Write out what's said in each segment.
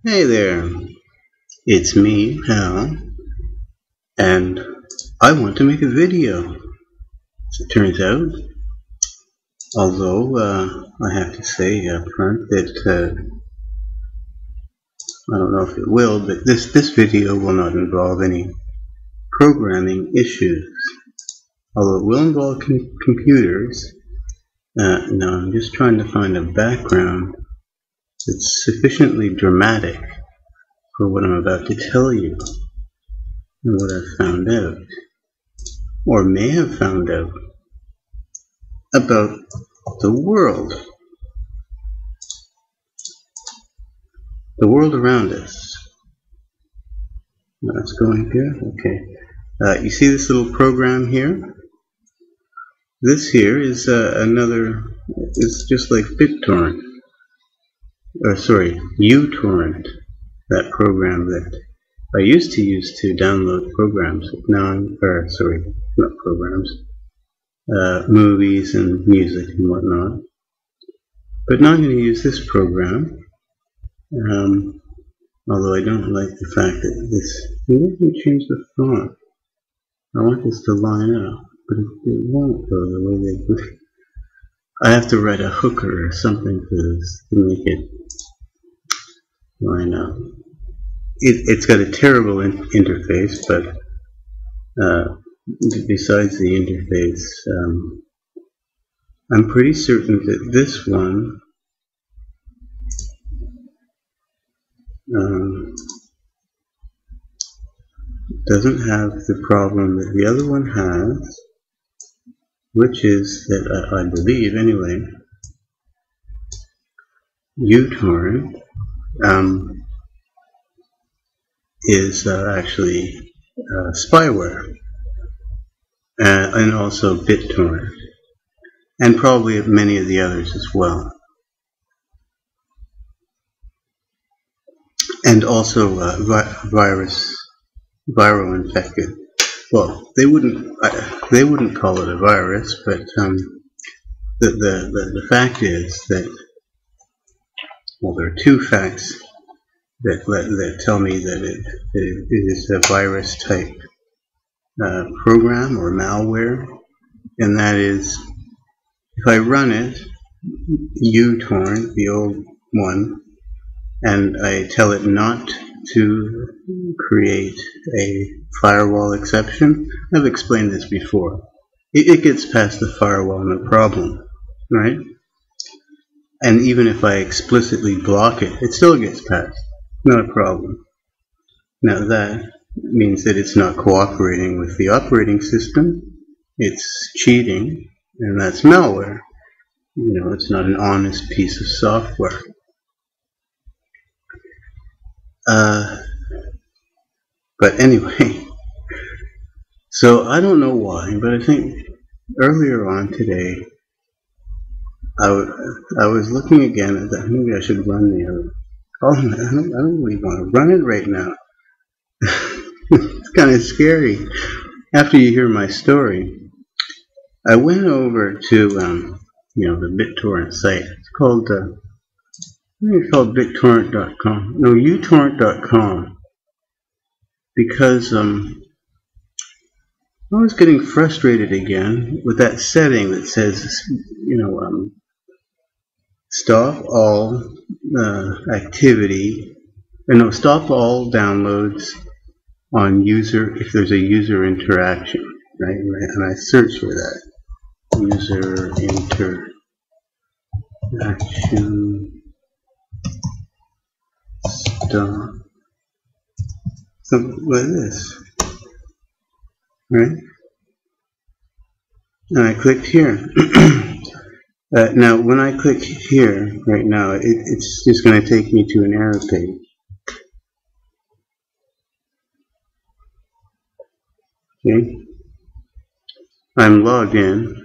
Hey there, it's me, Hal, and I want to make a video. As it turns out, although I have to say up front that I don't know if it will, but this video will not involve any programming issues. Although it will involve computers. Now I'm just trying to find a background that's sufficiently dramatic for what I'm about to tell you and what I've found out, or may have found out, about the world around us. That's going good. Okay. You see this little program here? This here is it's just like BitTorrent, or sorry, uTorrent, that program that I used to use to download programs. Now not programs, movies and music and whatnot. But now I'm going to use this program. Although I don't like the fact that let me change the font. I want this to line up, but it won't go the way they do. I have to write a hooker or something for this to make it line up. It's got a terrible interface, but besides the interface, I'm pretty certain that this one doesn't have the problem that the other one has, which is that I believe anyway, uTorrent is actually spyware, and also BitTorrent, and probably many of the others as well. And also viral infected. Well, they wouldn't call it a virus, but the fact is that, well, there are two facts that tell me that it is a virus type program or malware, and that is, if I run it, uTorrent, the old one, and I tell it not to create a firewall exception. I've explained this before. It gets past the firewall, no problem, right? And even if I explicitly block it, it still gets past, not a problem. Now that means that it's not cooperating with the operating system, it's cheating, and that's malware. You know, it's not an honest piece of software. But anyway, so I don't know why, but I think earlier on today, I was looking again at that. Maybe I should run the other. Oh, I don't really want to run it right now. It's kind of scary. After you hear my story, I went over to the BitTorrent site. It's called BitTorrent.com. No, uTorrent.com. Because I was getting frustrated again with that setting that says, stop all stop all downloads on if there's a user interaction, right? And I search for that. User interaction stop. Something like this, right? And I clicked here. Now, when I click here right now, it's just going to take me to an error page. Okay, I'm logged in,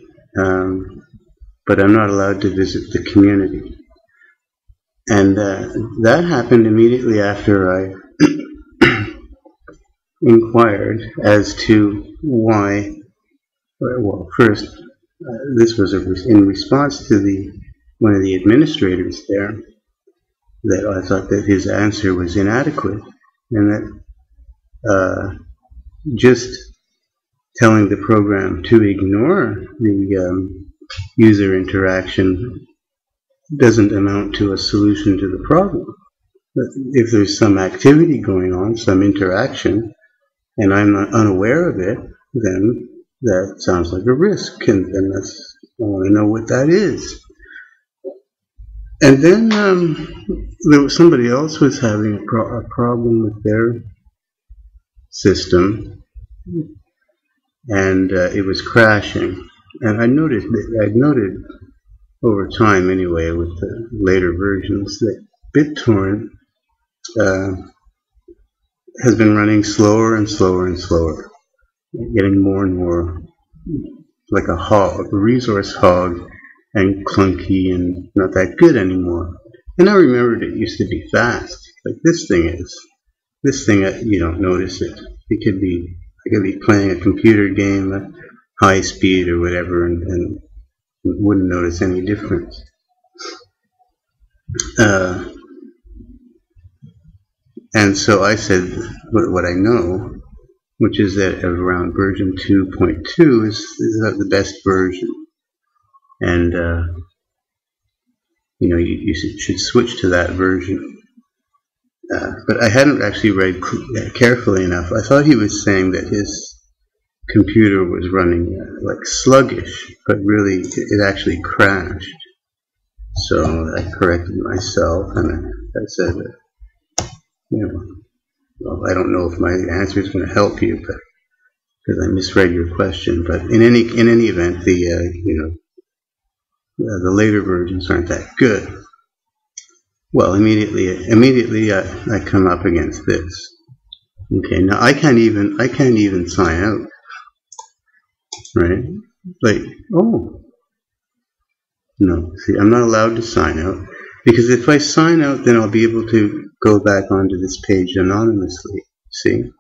but I'm not allowed to visit the community. And that happened immediately after I inquired as to why. Well, first, this was in response to one of the administrators there, that I thought that his answer was inadequate, and that just telling the program to ignore the user interaction doesn't amount to a solution to the problem. But if there's some activity going on, some interaction, and I'm not unaware of it, then that sounds like a risk, and I want to know what that is. And then there was somebody else was having a problem with their system, and it was crashing. And I'd noted over time anyway, with the later versions, that BitTorrent has been running slower and slower and slower, getting more and more like a hog, a resource hog, and clunky and not that good anymore. And I remembered it used to be fast, like this thing is. This thing, you don't notice it. I could be playing a computer game at high speed or whatever, and wouldn't notice any difference. And so I said what I know, which is that around version 2.2 is the best version. And you should switch to that version. But I hadn't actually read carefully enough. I thought he was saying that his computer was running like sluggish, but really it actually crashed. So I corrected myself, and I said, well, I don't know if my answer is going to help you, but because I misread your question. But in any event, the later versions aren't that good. Well, immediately I come up against this. Okay, now I can't even sign out, right? Like, oh no, see, I'm not allowed to sign out, because if I sign out, then I'll be able to go back onto this page anonymously. See,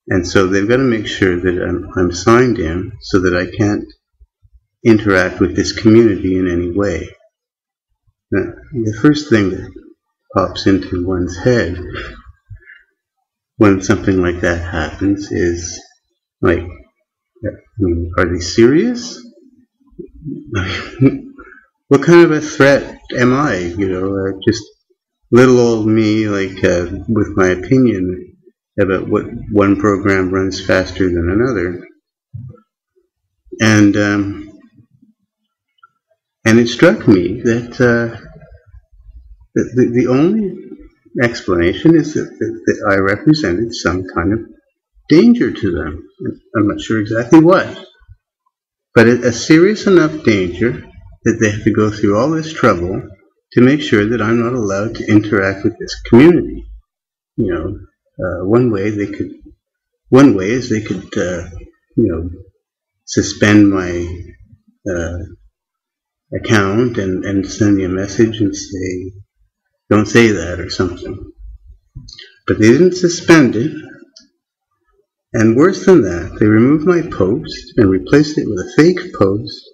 and so they've got to make sure that I'm signed in, so that I can't interact with this community in any way. Now, the first thing that pops into one's head when something like that happens is, like, are they serious? What kind of a threat am I? Just little old me, like, with my opinion about what one program runs faster than another. And it struck me that the only explanation is that I represented some kind of danger to them. I'm not sure exactly what, but a serious enough danger that they have to go through all this trouble to make sure that I'm not allowed to interact with this community. One way is they could suspend my account and send me a message and say, don't say that, or something. But they didn't suspend it. And worse than that, they removed my post and replaced it with a fake post.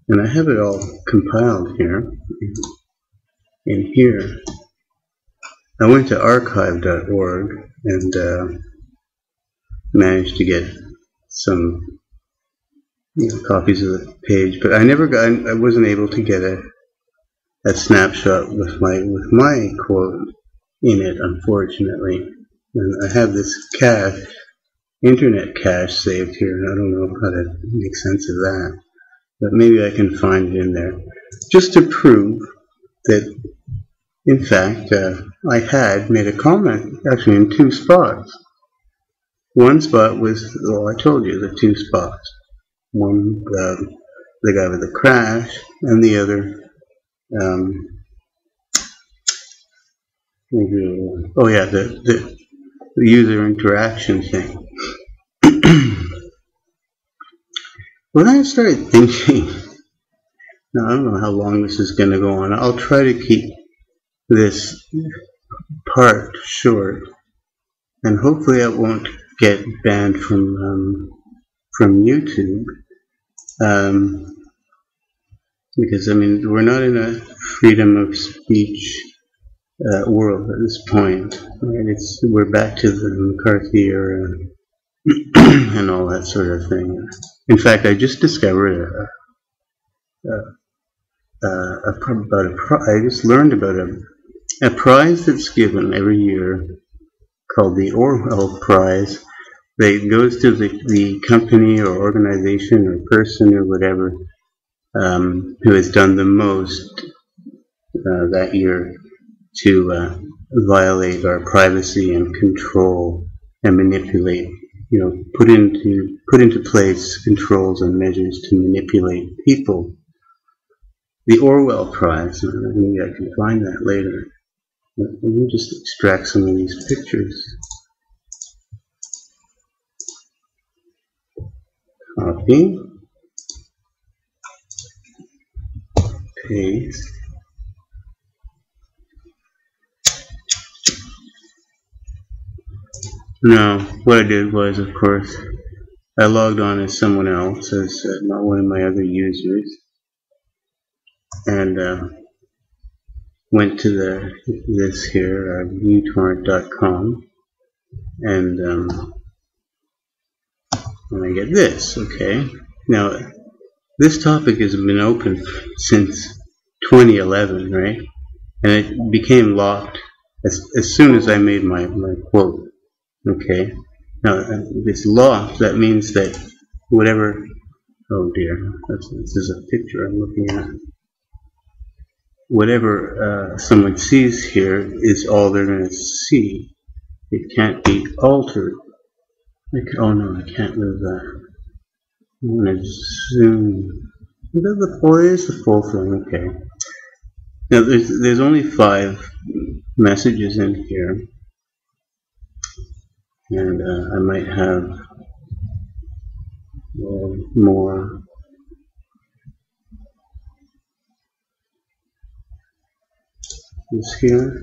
And I have it all compiled here. In here, I went to archive.org and managed to get some copies of the page, but I wasn't able to get a snapshot with my quote in it, unfortunately. And I have this internet cache saved here, and I don't know how to make sense of that. But maybe I can find it in there, just to prove that, in fact, I had made a comment, actually in two spots. One spot was, well, I told you, the two spots. One, the guy with the crash, and the other, oh yeah, the user interaction thing. Well, then I started thinking, now I don't know how long this is going to go on. I'll try to keep this part short, and hopefully I won't get banned from YouTube, because we're not in a freedom of speech world at this point. Right? We're back to the McCarthy era and all that sort of thing. In fact, I just discovered I just learned about a prize that's given every year called the Orwell Prize. It goes to the company or organization or person or whatever who has done the most that year to violate our privacy and control and manipulate, put into place controls and measures to manipulate people. The Orwell Prize, maybe I can find that later. Let me just extract some of these pictures. Copy. Paste. Now, what I did was, of course, I logged on as someone else, as not one of my other users, and went to this here, uTorrent.com, and I get this. Okay. Now, this topic has been open since 2011, right? And it became locked as soon as I made my quote. Okay. Now, this locked, that means that whatever. Oh dear, this is a picture I'm looking at. Whatever someone sees here is all they're going to see. It can't be altered. Oh no, I can't move that. I'm going to zoom. Is the full thing? Okay. Now there's only 5 messages in here, and I might have more. This here.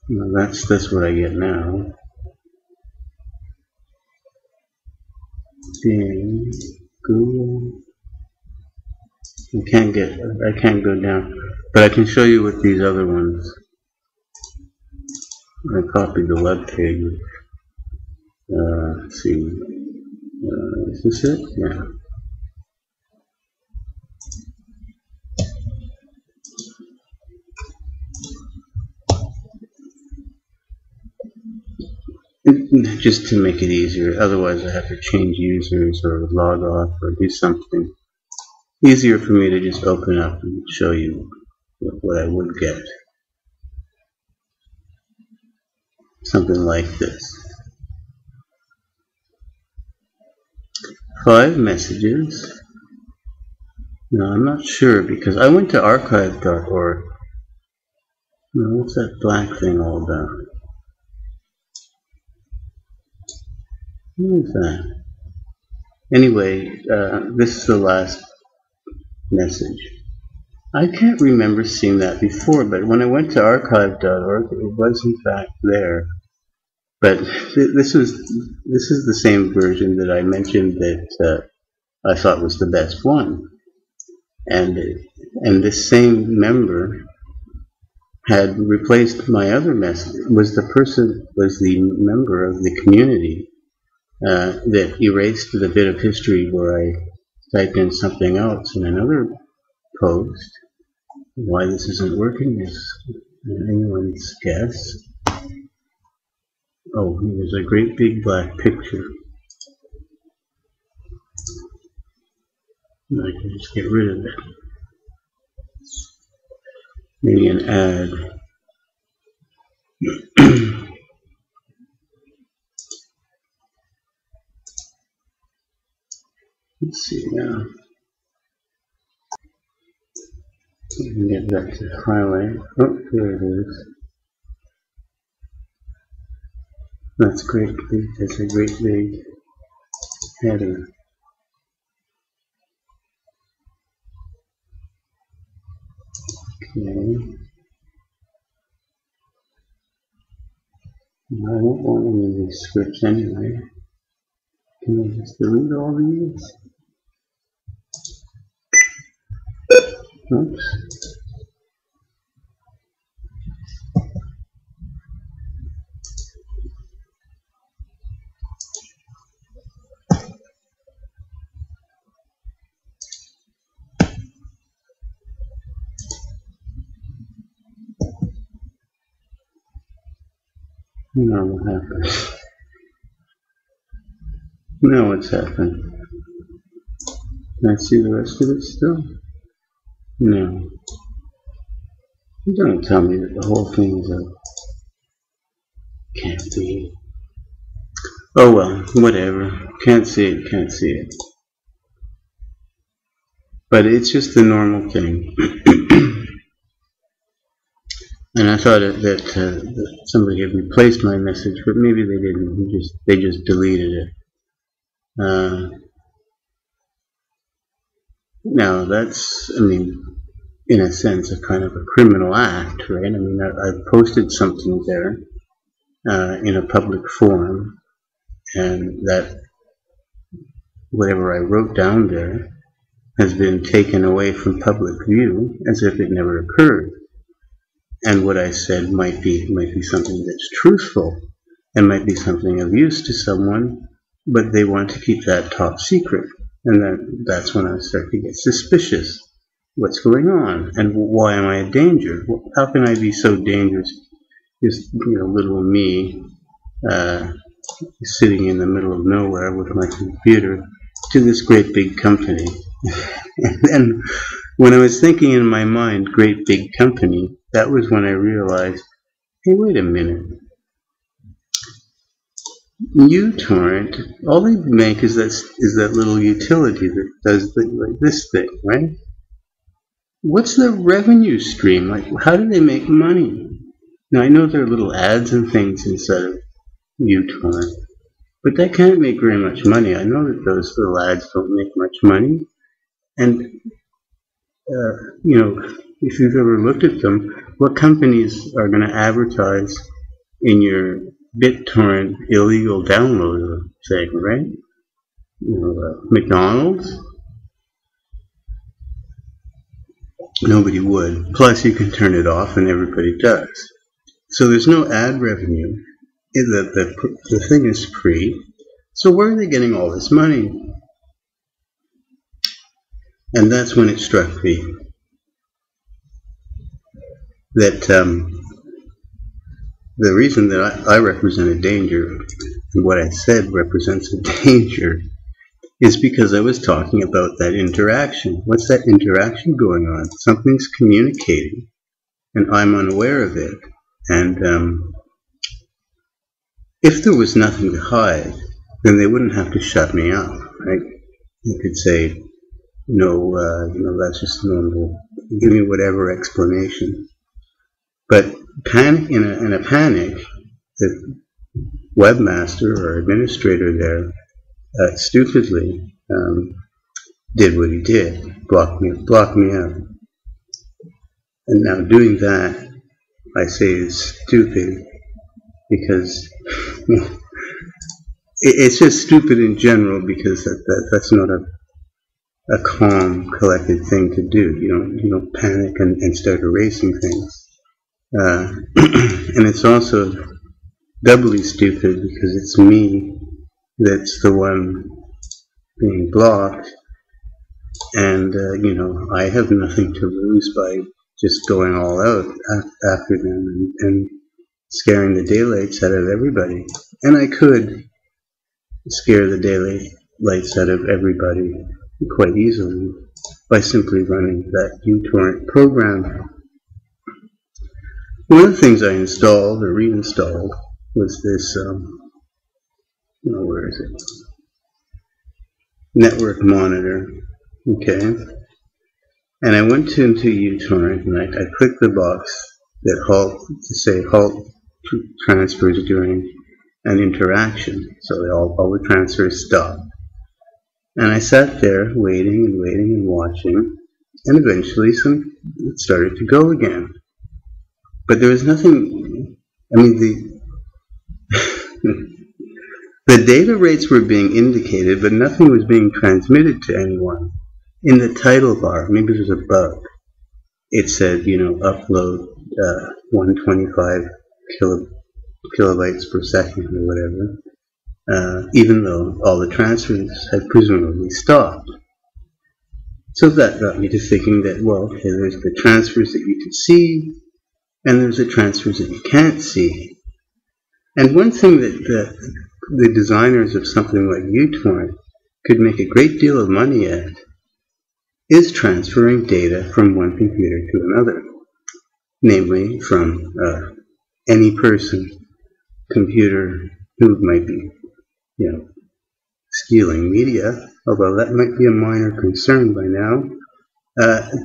Now that's what I get now. Bing, Google. I can't go down, but I can show you with these other ones. I copied the web page. Let's see. Is this it? Yeah. Just to make it easier. Otherwise, I have to change users or log off or do something. Easier for me to just open up and show you what I would get. Something like this. 5 messages. No, I'm not sure because I went to archive.org. No, what's that black thing all about? What is that? Anyway, this is the last message. I can't remember seeing that before, but when I went to archive.org, it was in fact there. But this is the same version that I mentioned that I thought was the best one, and this same member had replaced my other message. Was the member of the community that erased the bit of history where I typed in something else in another post. Why this isn't working is anyone's guess. Oh, there's a great big black picture. I can just get rid of it. Maybe an ad. Let's see now. I can get that to highlight. Oh, there it is. That's great. That's a great big header. Okay. I don't want any of these scripts anyway. Can I just delete all these? Oops. Now what happens? Now what's happened? Can I see the rest of it still? No. Don't tell me that the whole thing is up. Can't be. Oh well, whatever. Can't see it, can't see it. But it's just the normal thing. And I thought that somebody had replaced my message, but maybe they didn't. They just deleted it. Now that's, I mean, in a sense, a kind of a criminal act, right? I mean, I posted something there in a public forum, and that whatever I wrote down there has been taken away from public view as if it never occurred. And what I said might be something that's truthful and might be something of use to someone, but they want to keep that top secret. And that's when I start to get suspicious. What's going on? And why am I a danger? How can I be so dangerous? Just, little me sitting in the middle of nowhere with my computer to this great big company. And then when I was thinking in my mind, great big company, that was when I realized, hey, wait a minute. uTorrent, all they make is that little utility that does like this thing, right? What's the revenue stream? Like, how do they make money? Now, I know there are little ads and things inside of uTorrent, but that can't make very much money. I know that those little ads don't make much money. And, if you've ever looked at them, what companies are going to advertise in your BitTorrent illegal download thing, right? McDonald's? Nobody would. Plus, you can turn it off, and everybody does. So there's no ad revenue. The thing is free. So where are they getting all this money? And that's when it struck me that the reason that I represent a danger, and what I said represents a danger, is because I was talking about that interaction. What's that interaction going on? Something's communicating, and I'm unaware of it. And if there was nothing to hide, then they wouldn't have to shut me up, right? You could say, no, that's just normal. Give me whatever explanation. But in a panic, the webmaster or administrator there stupidly did what he did, blocked me out. And now doing that, I say is stupid because it's just stupid in general, because that's not a calm, collected thing to do. You don't panic and start erasing things. And it's also doubly stupid because it's me that's the one being blocked, and I have nothing to lose by just going all out after them and scaring the daylights out of everybody. And I could scare the daylights out of everybody quite easily by simply running that uTorrent program. One of the things I installed or reinstalled was this, where is it? Network monitor, okay? And I went into uTorrent and I clicked the box that halt transfers during an interaction. So all the transfers stopped. And I sat there waiting and watching, and eventually it started to go again. But there was nothing, the data rates were being indicated, but nothing was being transmitted to anyone. In the title bar, maybe there's a bug, it said, upload 125 kilobytes per second or whatever, even though all the transfers had presumably stopped. So that got me to thinking that, well, okay, there's the transfers that you can see, and there's the transfers that you can't see. And one thing that the designers of something like uTorrent could make a great deal of money at is transferring data from one computer to another, namely from any person, computer who might be, stealing media, although that might be a minor concern by now,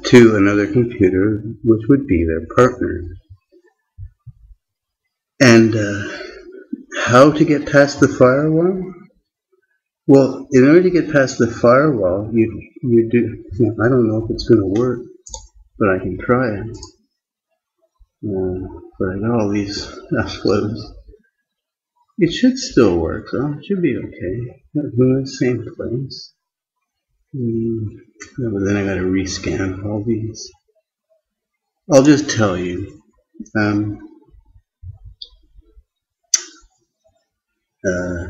to another computer, which would be their partner. And how to get past the firewall? Well, in order to get past the firewall, you do. I don't know if it's going to work, but I can try it. But I got all these uploads. It should still work, though. It should be okay. We're in the same place. But then I got to rescan all these. I'll just tell you.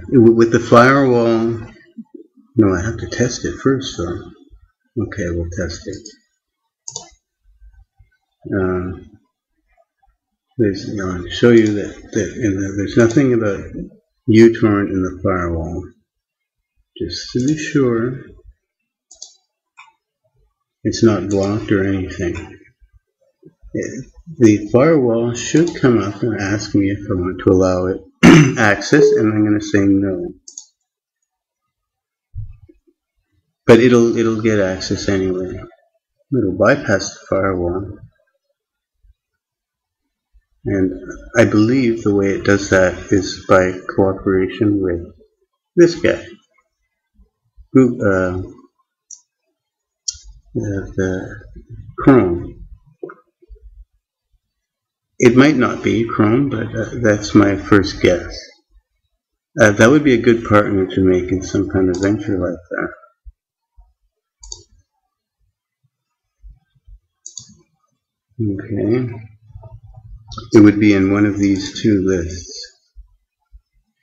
With the firewall, no, I have to test it first, though. Okay, we'll test it. I'll show you that there's nothing about uTorrent in the firewall. Just to be sure, it's not blocked or anything. The firewall should come up and ask me if I want to allow it access, and I'm going to say no. But it'll get access anyway. It'll bypass the firewall. And I believe the way it does that is by cooperation with this guy. The Chrome. It might not be Chrome, but that's my first guess. That would be a good partner to make in some kind of venture like that. Okay. It would be in one of these two lists.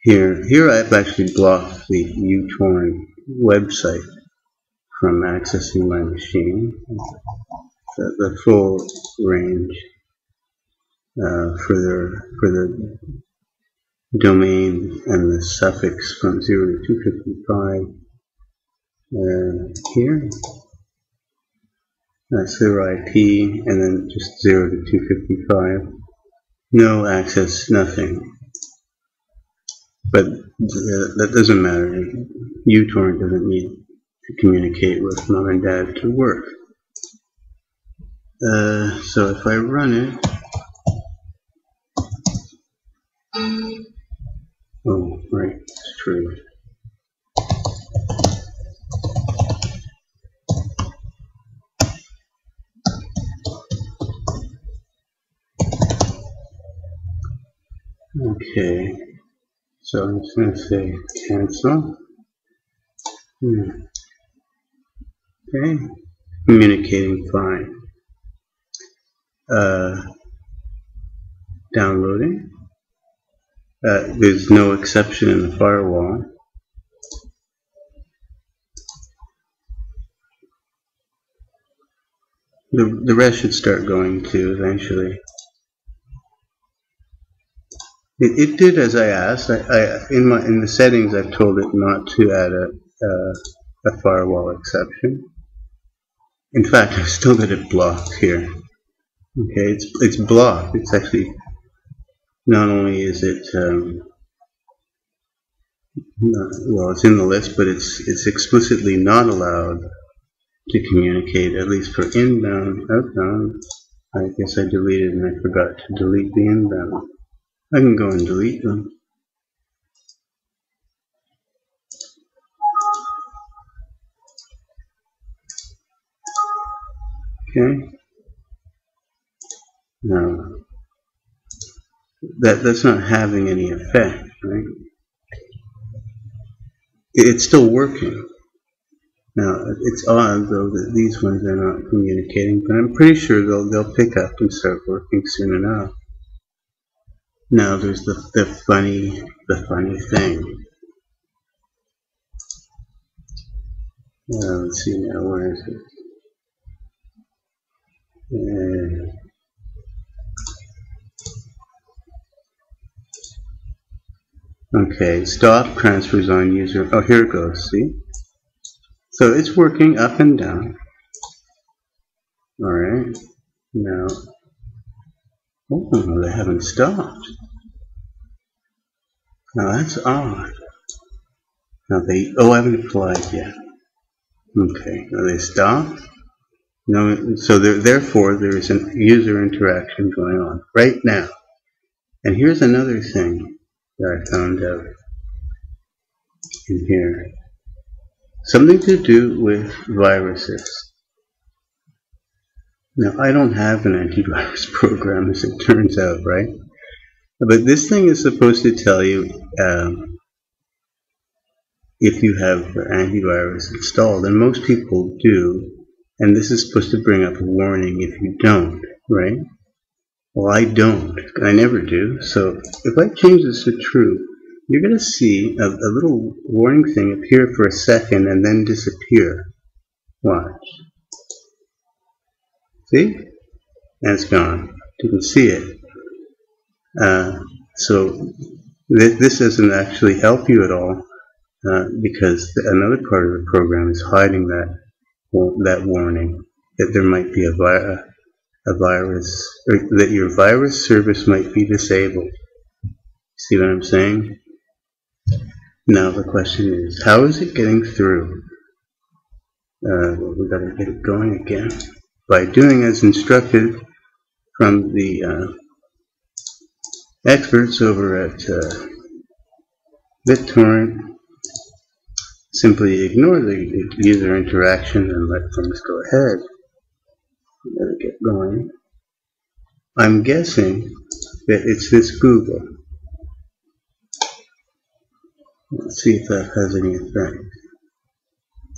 Here I've actually blocked the uTorrent website from accessing my machine. The full range for the domain and the suffix from 0 to 255 here. That's their IP, and then just 0 to 255. No access, nothing. But that doesn't matter. uTorrent doesn't need to communicate with mom and dad to work. So if I run it, oh, right, it's true. Okay, so I'm just going to say cancel. Okay, communicating fine. Downloading. There's no exception in the firewall. The rest should start going too eventually. It did as I asked. In the settings, I've told it not to add a firewall exception. In fact, I've still got it blocked here. Okay, it's blocked. It's actually not only is it well, it's in the list, but it's explicitly not allowed to communicate, at least for inbound. Outbound, I guess I deleted and I forgot to delete the inbound. I can go and delete them. Okay. Now, that's not having any effect, right? It's still working. Now, it's odd though that these ones are not communicating, but I'm pretty sure they'll pick up and start working soon enough. Now there's the funny thing. Let's see now, where is it? Okay, stop transfers on user. Oh, here it goes, see? So it's working up and down. Alright, now, oh, they haven't stopped. Now that's odd. Now I haven't applied yet. Okay, now they stopped. No, so therefore there is a user interaction going on right now. And here's another thing that I found out in here. Something to do with viruses. Now, I don't have an antivirus program, as it turns out, right? But this thing is supposed to tell you if you have antivirus installed, and most people do, and this is supposed to bring up a warning if you don't, right? Well, I don't. I never do. So if I change this to true, you're going to see a little warning thing appear for a second and then disappear. Watch. See? And it's gone. You can see it. So this doesn't actually help you at all because another part of the program is hiding that warning that there might be a virus, or that your virus service might be disabled. See what I'm saying? Now the question is, how is it getting through? Well, we've got to get it going again by doing as instructed from the experts over at BitTorrent. Simply ignore the user interaction and let things go ahead. Let it get going. I'm guessing that it's this Google. Let's see if that has any effect.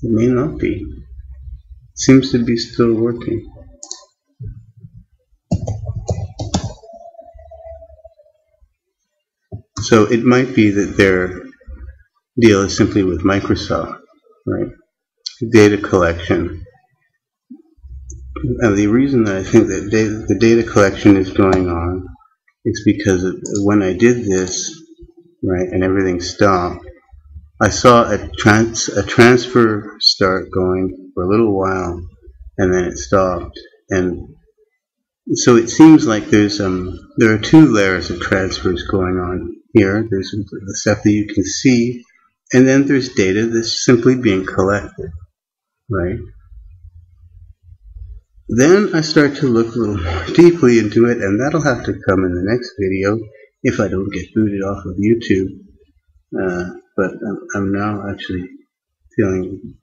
It may not be. It seems to be still working. So it might be that their deal is simply with Microsoft, right? Data collection. And the reason that I think that the data collection is going on is because when I did this, right, and everything stopped, I saw a transfer start going for a little while, and then it stopped. And so it seems like there are two layers of transfers going on here. There's the stuff that you can see, and then there's data that's simply being collected, right? Then I start to look a little more deeply into it, and that'll have to come in the next video if I don't get booted off of YouTube. But I'm now actually feeling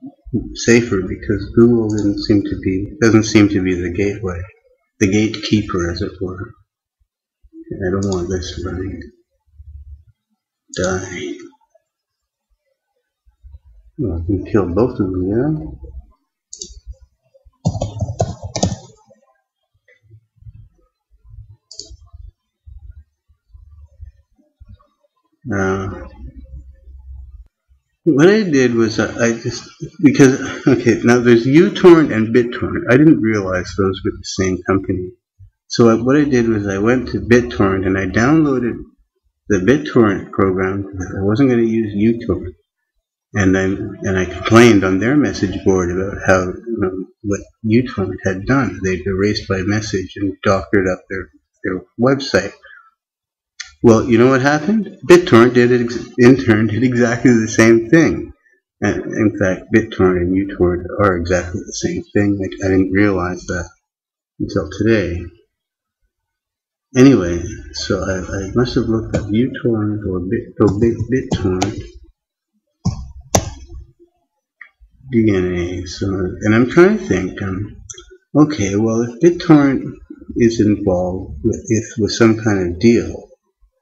safer because Google doesn't seem to be the gateway, the gatekeeper, as it were. I don't want this running. Die. Well, I can kill both of them, yeah? What I did was okay, now there's uTorrent and BitTorrent. I didn't realize those were the same company. So what I did was I went to BitTorrent and I downloaded the BitTorrent program because I wasn't going to use uTorrent. And I complained on their message board about how, what uTorrent had done. They'd erased my message and doctored up their website. Well, you know what happened? BitTorrent in turn did exactly the same thing. And in fact, BitTorrent and uTorrent are exactly the same thing. I didn't realize that until today. Anyway, so I must have looked up uTorrent or BitTorrent DNA. So, and I'm trying to think. Okay, well, if BitTorrent is involved with some kind of deal,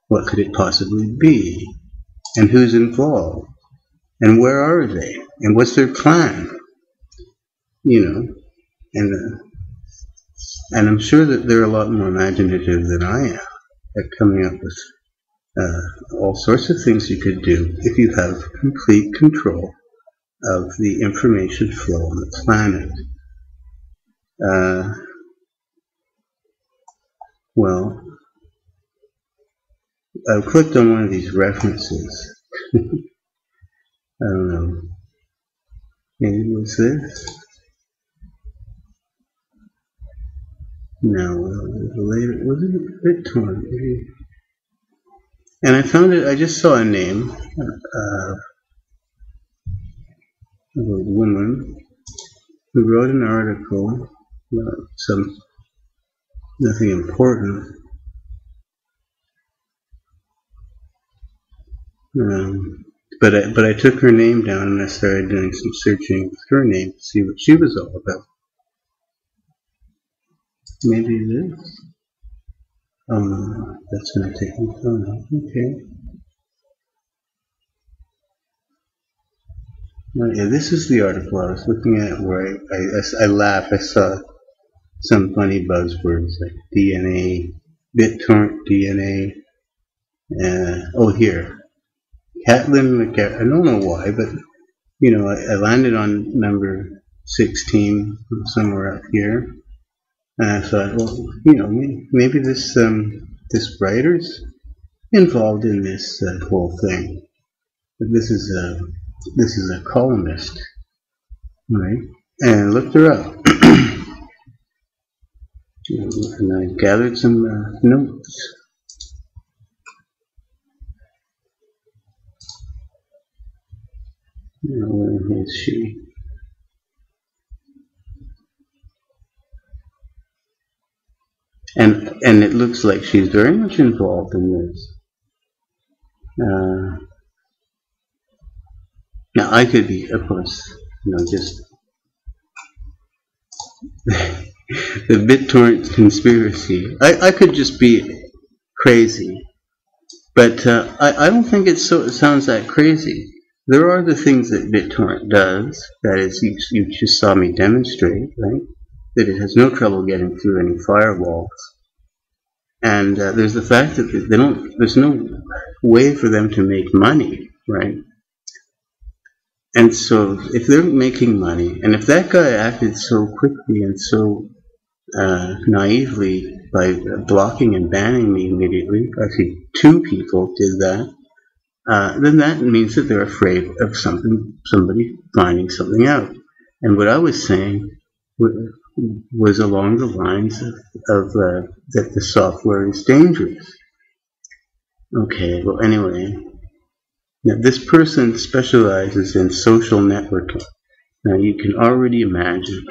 what could it possibly be? And who's involved? And where are they? And what's their plan? And I'm sure that they're a lot more imaginative than I am at coming up with all sorts of things you could do if you have complete control of the information flow on the planet. Well, I clicked on one of these references. I don't know. Maybe it was this? No, later, was it BitTorrent? Maybe. And I found it, I just saw a name of a woman who wrote an article about nothing important. But I took her name down and I started doing some searching with her name to see what she was all about. Maybe this? Oh no, that's going to take me. Oh no, okay. Oh, yeah, this is the article I was looking at where I laughed. I saw some funny buzzwords like DNA, BitTorrent DNA. Oh, here. Catlin McGarrett. I don't know why, but you know, I landed on number 16 somewhere up here, and I thought, well, you know, maybe this writer's involved in this whole thing. But this is a columnist, right? And I looked her up, and I gathered some notes. Where is she? And it looks like she's very much involved in this. Now I could be, of course, you know, just the BitTorrent conspiracy. I could just be crazy, but I don't think it sounds that crazy. There are the things that BitTorrent does. That is, you just saw me demonstrate, right? That it has no trouble getting through any firewalls. And there's the fact that there's no way for them to make money, right? And so if they're making money, and if that guy acted so quickly and so naively by blocking and banning me immediately, actually 2 people did that, then that means that they're afraid of somebody finding something out. And what I was saying was along the lines of that the software is dangerous. Okay, well anyway, now this person specializes in social networking. Now you can already imagine,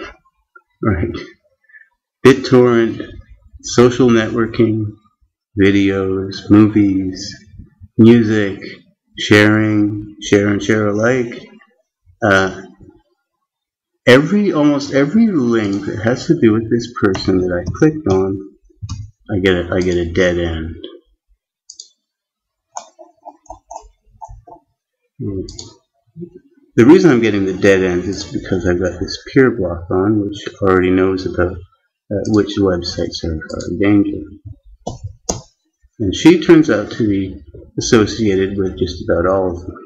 right? BitTorrent, social networking, videos, movies, music, sharing, share and share alike. Almost every link that has to do with this person that I clicked on, I get a dead end. The reason I'm getting the dead end is because I've got this peer block on, which already knows about which websites are in danger. And she turns out to be associated with just about all of them.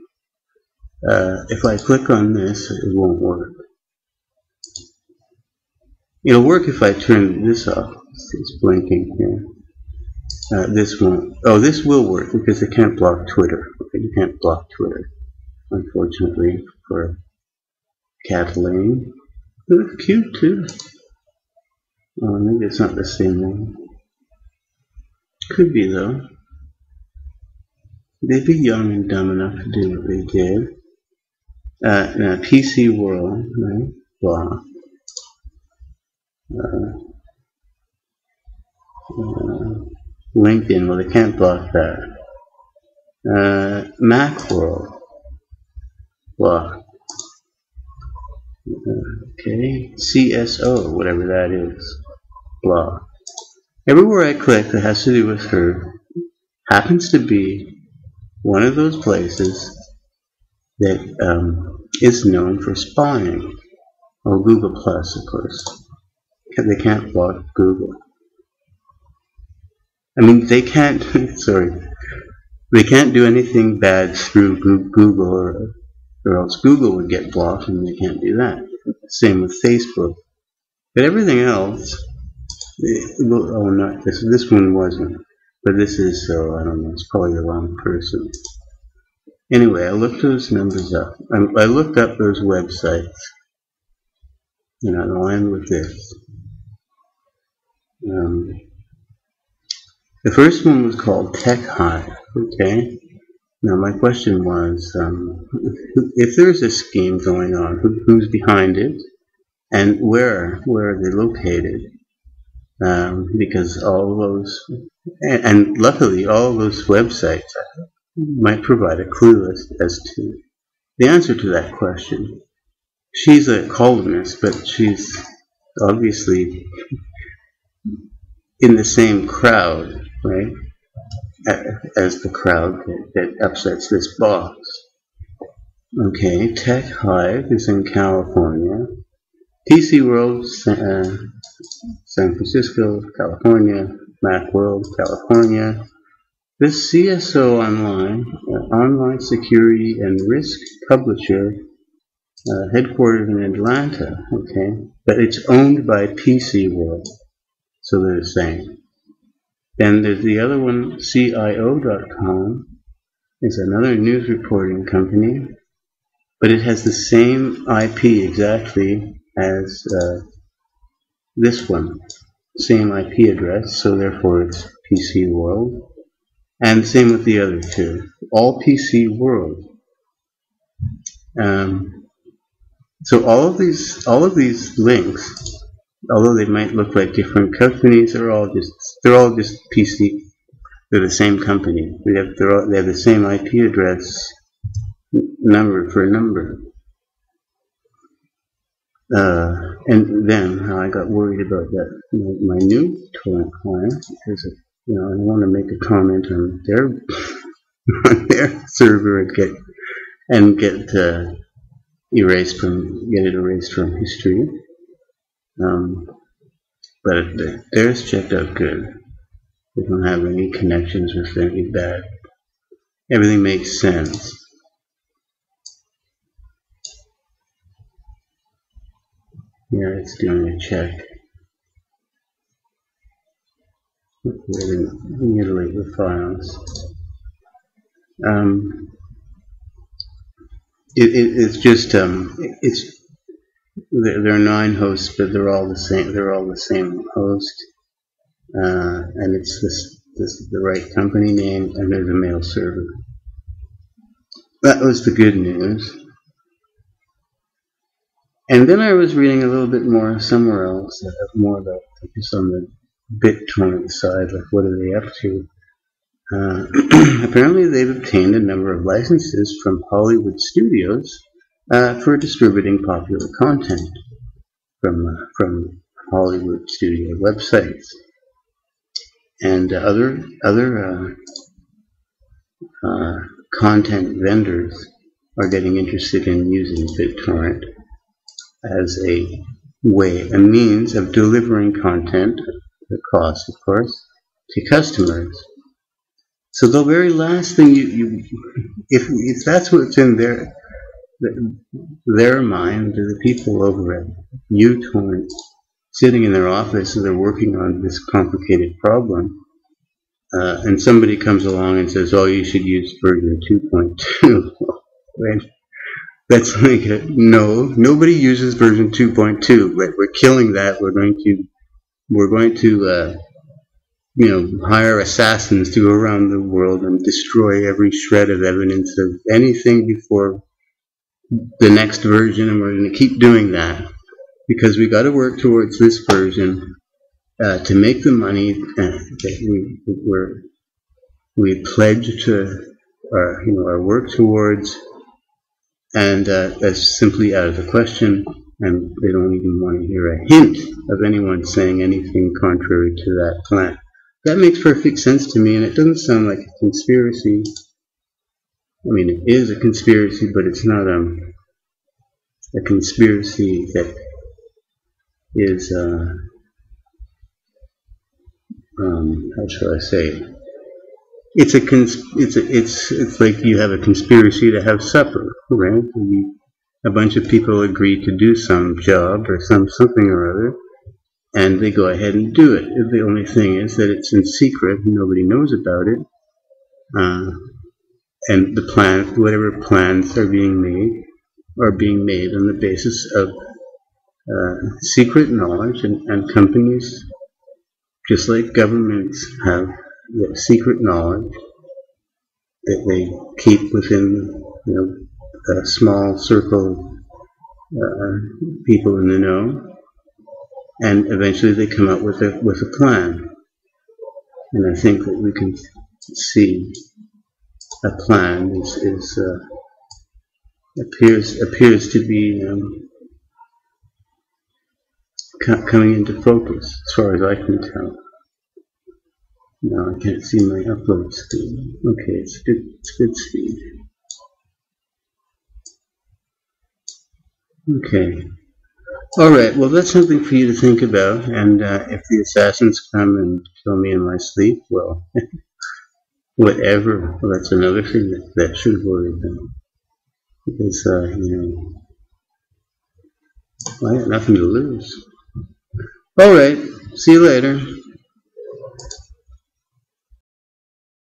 If I click on this, it won't work. It'll work if I turn this off. It's blinking here. This won't. Oh, this will work because they can't block Twitter. Okay, you can't block Twitter, unfortunately, for Kathleen. They look cute too. Oh, maybe it's not the same one. Could be though. They'd be young and dumb enough to do what they did. Now, PC World, right? Blah. LinkedIn, well, they can't block that. Macworld, blah. Okay, CSO, whatever that is, blah. Everywhere I click that has to do with her happens to be one of those places that is known for spying. Or Google Plus, of course. They can't block Google. I mean, they can't, sorry, they can't do anything bad through Google or else Google would get blocked and they can't do that. Same with Facebook. But everything else, oh, not this one wasn't. But this is, so I don't know, it's probably the wrong person. Anyway, I looked those numbers up. I looked up those websites, and I'll end with this. The first one was called Tech Hive, okay? Now my question was, if there's a scheme going on, who's behind it, and where are they located? Because all of those, and luckily all of those websites might provide a clue as to the answer to that question. She's a columnist, but she's obviously in the same crowd, right, as the crowd that upsets this box. Okay, Tech Hive is in California. PC World, San Francisco, California. Macworld, California. This CSO Online, online security and risk publisher, headquartered in Atlanta, okay, but it's owned by PC World, so they're the same. Then there's the other one, CIO.com, is another news reporting company, but it has the same IP exactly as this one, same IP address, so therefore it's PC World. And same with the other two, all PC World. So all of these links, although they might look like different companies, they're all just PC. They're the same company. They have the same IP address, number for number. And then I got worried about that my new torrent client, because I want to make a comment on their server and get it erased from history. But theirs checked out good. They don't have any connections with any bad. Everything makes sense. Yeah, it's doing a check. Mutilate the files. It's just there are 9 hosts, but they're all the same. They're all the same host, and it's the right company name, and there's a mail server. That was the good news. And then I was reading a little bit more somewhere else, more about just on the BitTorrent side, like what are they up to? Apparently they've obtained a number of licenses from Hollywood studios for distributing popular content from Hollywood studio websites. And other content vendors are getting interested in using BitTorrent as a means of delivering content, the cost, of course, to customers. So the very last thing if that's what's in their mind, the people over at uTorrent sitting in their office and they're working on this complicated problem, and somebody comes along and says, "Oh, you should use version 2.2." Right? That's like no, nobody uses version 2.2. Right? We're killing that. We're going to hire assassins to go around the world and destroy every shred of evidence of anything before the next version, and we're going to keep doing that because we got to work towards this version to make the money that we pledge to our work towards, and that's simply out of the question, and they don't even want to hear a hint of anyone saying anything contrary to that plan. That makes perfect sense to me, and it doesn't sound like a conspiracy. I mean, it is a conspiracy, but it's not a conspiracy that is, how shall I say? It's like you have a conspiracy to have supper, right? A bunch of people agree to do some job or something or other, and they go ahead and do it. The only thing is that it's in secret, nobody knows about it, and the plan, whatever plans are being made on the basis of secret knowledge, and companies, just like governments, have secret knowledge that they keep within, a small circle people in the know, and eventually they come up with a plan. And I think that we can see a plan appears to be coming into focus, as far as I can tell. No, I can't see my upload speed. Okay, it's good speed. Okay. Alright, well that's something for you to think about, and if the assassins come and kill me in my sleep, well, whatever. Well, that's another thing that should worry them. Because, I got nothing to lose. Alright, see you later.